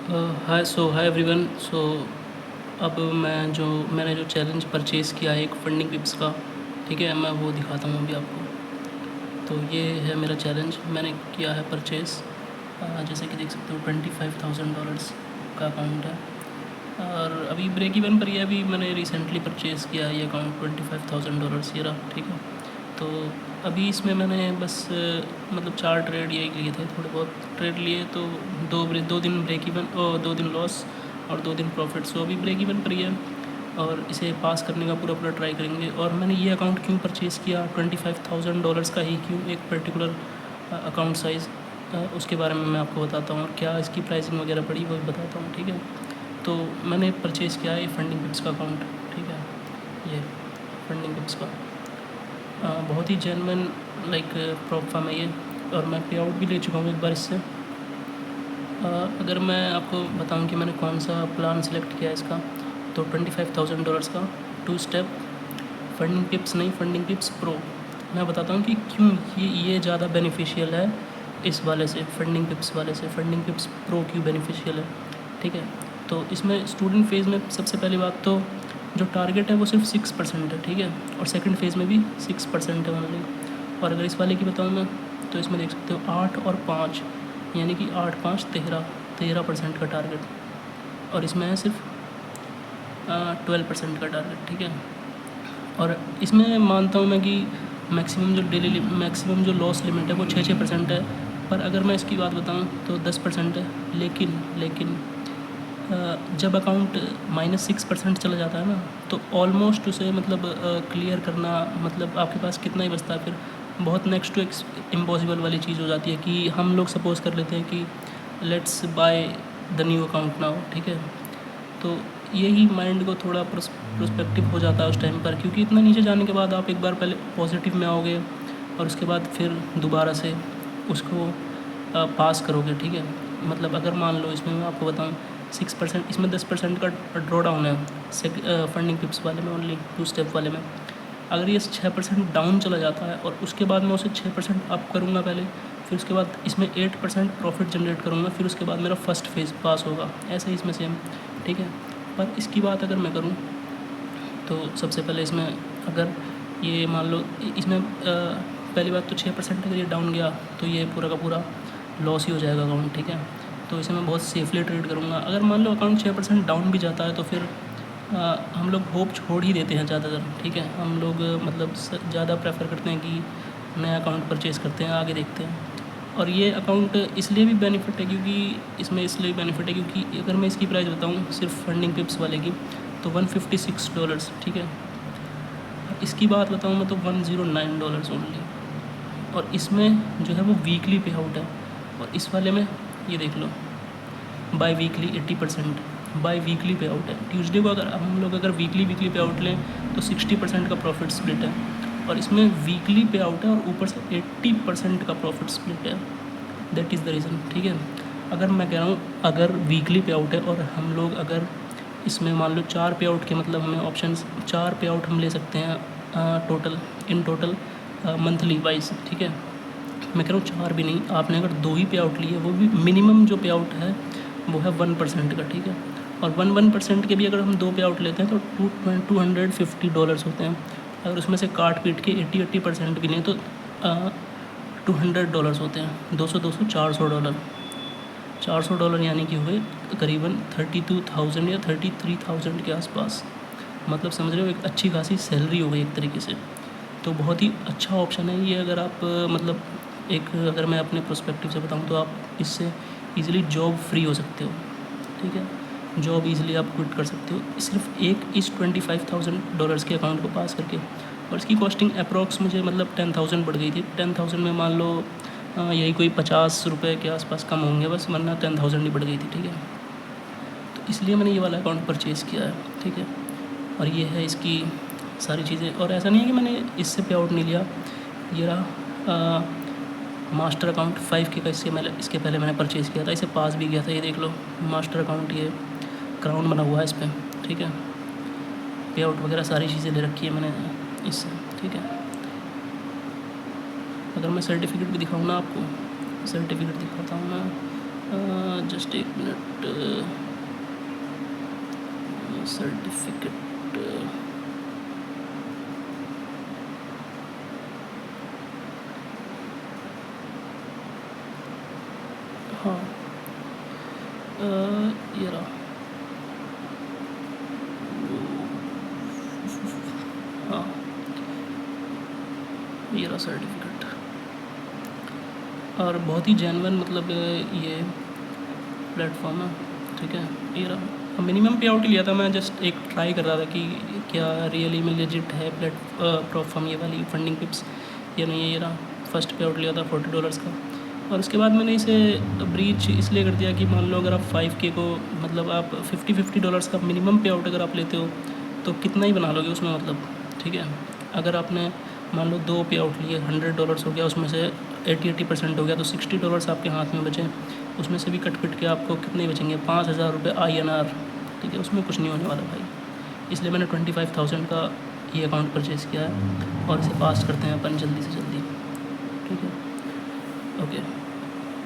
Hi everyone. अब मैंने जो चैलेंज परचेज़ किया है एक फंडिंग पिप्स का, ठीक है, मैं वो दिखाता हूँ अभी आपको। तो ये है मेरा चैलेंज, मैंने किया है परचेज़। जैसे कि देख सकते हो $25,000 का अकाउंट है और अभी ब्रेक इवन पर ही है। अभी मैंने रिसेंटली परचेज़ किया है ये अकाउंट $25,000 ये रहा, ठीक है। तो अभी इसमें मैंने बस मतलब 4 ट्रेड यही लिए थे, थोड़े बहुत ट्रेड लिए। तो 2 दिन ब्रेक इवन और 2 दिन लॉस और 2 दिन प्रॉफिट। सो अभी ब्रेक इवन पर ही है और इसे पास करने का पूरा ट्राई करेंगे। और मैंने ये अकाउंट क्यों परचेज़ किया, $25,000 का ही क्यों, एक पर्टिकुलर अकाउंट साइज़, उसके बारे में मैं आपको बताता हूँ और क्या इसकी प्राइसिंग वगैरह पड़ी वो भी बताता हूँ, ठीक है। तो मैंने परचेज़ किया है ये फंडिंग पिप्स का अकाउंट, ठीक है। ये फंडिंग पिप्स का बहुत ही जेन्युइन लाइक प्रॉप फर्म है ये, और मैं पे आउट भी ले चुका हूँ एक बार इससे। अगर मैं आपको बताऊं कि मैंने कौन सा प्लान सेलेक्ट किया है इसका, तो $25,000 का 2 स्टेप फंडिंग टिप्स, नहीं फंडिंग टिप्स प्रो। मैं बताता हूँ कि क्यों ये ज़्यादा बेनिफिशियल है इस वाले से, फंडिंग टिप्स वाले से। फंडिंग टिप्स प्रो क्यों बेनिफिशियल है, ठीक है। तो इसमें स्टूडेंट फेज़ में सबसे पहली बात तो जो टारगेट है वो सिर्फ 6% है, ठीक है। और सेकंड फेज़ में भी 6% है ओनली। और अगर इस वाले की बताऊँ मैं, तो इसमें देख सकते हो 8 और 5, यानी कि 8 5 13% का टारगेट। और इसमें है सिर्फ 12% का टारगेट, ठीक है। और इसमें मानता हूँ मैं कि मैक्सिमम जो लॉस लिमिट है वो 6% है। पर अगर मैं इसकी बात बताऊँ तो 10% है। लेकिन जब अकाउंट -6% चला जाता है ना, तो ऑलमोस्ट उसे मतलब क्लियर करना, मतलब आपके पास कितना ही बचता है फिर, बहुत नेक्स्ट टू इम्पॉसिबल वाली चीज़ हो जाती है। कि हम लोग सपोज़ कर लेते हैं कि let's by the new account now, ठीक है। तो यही माइंड को थोड़ा प्रोस्पेक्टिव हो जाता है उस टाइम पर, क्योंकि इतना नीचे जाने के बाद आप एक बार पहले पॉजिटिव में आओगे और उसके बाद फिर दोबारा से उसको पास करोगे, ठीक है। मतलब अगर मान लो इसमें मैं आपको बताऊँ 6%, इसमें 10% का ड्रॉ डाउन है फंडिंग टिप्स वाले में, ओनली 2 स्टेप वाले में। अगर ये 6% डाउन चला जाता है और उसके बाद मैं उसे 6% अप करूँगा पहले, फिर उसके बाद इसमें 8% प्रॉफिट जनरेट करूँगा, फिर उसके बाद मेरा फर्स्ट फेज़ पास होगा। ऐसे ही इसमें सेम, ठीक है। पर इसकी बात अगर मैं करूँ तो सबसे पहले इसमें अगर ये मान लो इसमें पहली बात तो 6% अगर ये डाउन गया तो ये पूरा का पूरा लॉस ही हो जाएगा अकाउंट, ठीक है। तो इसे मैं बहुत सेफली ट्रेड करूँगा। अगर मान लो अकाउंट 6% डाउन भी जाता है तो फिर हम लोग होप छोड़ ही देते हैं ज़्यादातर, ठीक है। हम लोग मतलब ज़्यादा प्रेफर करते हैं कि नया अकाउंट परचेज़ करते हैं, आगे देखते हैं। और ये अकाउंट इसलिए भी बेनिफिट है क्योंकि इसमें इसलिए बेनिफिट है क्योंकि अगर मैं इसकी प्राइस बताऊँ सिर्फ फंडिंग पिप्स वाले की, तो $156, ठीक है। इसकी बात बताऊँ मैं तो $109 ओनली। और इसमें जो है वो वीकली पे आउट है। और इस वाले में ये देख लो बाई वीकली 80%, बाई वीकली पे आउट है। ट्यूसडे को अगर हम लोग अगर वीकली पे आउट लें तो 60% का प्रॉफिट स्प्लिट है। और इसमें वीकली पे आउट है और ऊपर से 80% का प्रॉफिट स्प्लिट है। दैट इज़ द रीज़न, ठीक है। अगर मैं कह रहा हूँ अगर वीकली पे आउट है और हम लोग अगर इसमें मान लो 4 पे आउट के, मतलब हमें ऑप्शंस 4 पे आउट हम ले सकते हैं टोटल मंथली वाइज, ठीक है। मैं कह रहा हूँ 4 भी नहीं, आपने अगर 2 ही पे आउट लिए, वो भी मिनिमम जो पे आउट है वो है 1% का, ठीक है। और 1% के भी अगर हम 2 पे आउट लेते हैं तो $250 होते हैं। अगर उसमें से काट पीट के 80% भी नहीं तो $200 होते हैं। 200 $400, $400 यानी कि हुए करीबन 32,000 या 33,000 के आसपास। मतलब समझ रहे हो, एक अच्छी खासी सैलरी हो गई एक तरीके से। तो बहुत ही अच्छा ऑप्शन है ये। अगर आप मतलब एक, अगर मैं अपने प्रोस्पेक्टिव से बताऊँ तो आप इससे ईज़िली जॉब फ्री हो सकते हो, ठीक है। जॉब ईज़िली आप क्विट कर सकते हो सिर्फ एक इस $25,000 के अकाउंट को पास करके। और इसकी कॉस्टिंग अप्रॉक्स मुझे मतलब 10,000 बढ़ गई थी। 10,000 में मान लो यही कोई ₹50 के आसपास कम होंगे बस, वरना 10,000 ही बढ़ गई थी, ठीक है। तो इसलिए मैंने ये वाला अकाउंट परचेज़ किया है, ठीक है। और ये है इसकी सारी चीज़ें। और ऐसा नहीं है कि मैंने इससे पे आउट नहीं लिया। ये रहा मास्टर अकाउंट 5K का, इसके पहले मैंने परचेज़ किया था, इसे पास भी किया था। ये देख लो मास्टर अकाउंट, ये क्राउन बना हुआ है इस पर, ठीक है। पे आउट वगैरह सारी चीज़ें ले रखी है मैंने इससे, ठीक है। अगर मैं सर्टिफिकेट भी दिखाऊँ ना आपको, सर्टिफिकेट दिखाता हूँ मैं, जस्ट एक मिनट, सर्टिफिकेट, हाँ ये रहा, हाँ ये रहा सर्टिफिकेट। और बहुत ही जेन्युइन मतलब ये प्लेटफॉर्म है, ठीक है। ये रहा, मिनिमम पे आउट ही लिया था मैं, जस्ट एक ट्राई कर रहा था कि क्या रियली में लेजिट है प्लेटफॉर्म ये वाली फंडिंग टिप्स या नहीं है। ये रहा, फर्स्ट पे आउट लिया था $40 का। और उसके बाद मैंने इसे ब्रीच इसलिए कर दिया कि मान लो अगर आप 5K को मतलब आप $50 का मिनिमम पे आउट अगर आप लेते हो तो कितना ही बना लोगे उसमें, मतलब ठीक है। अगर आपने मान लो 2 पे आउट लिए, $100 हो गया, उसमें से 80% हो गया, तो $60 आपके हाथ में बचे। उसमें से भी कट पिट के आपको कितने बचेंगे, 5,000 रुपये INR, ठीक है। उसमें कुछ नहीं होने वाला भाई, इसलिए मैंने 25,000 का ये अकाउंट परचेज़ किया है। और इसे पास करते हैं अपन जल्दी से जल्दी।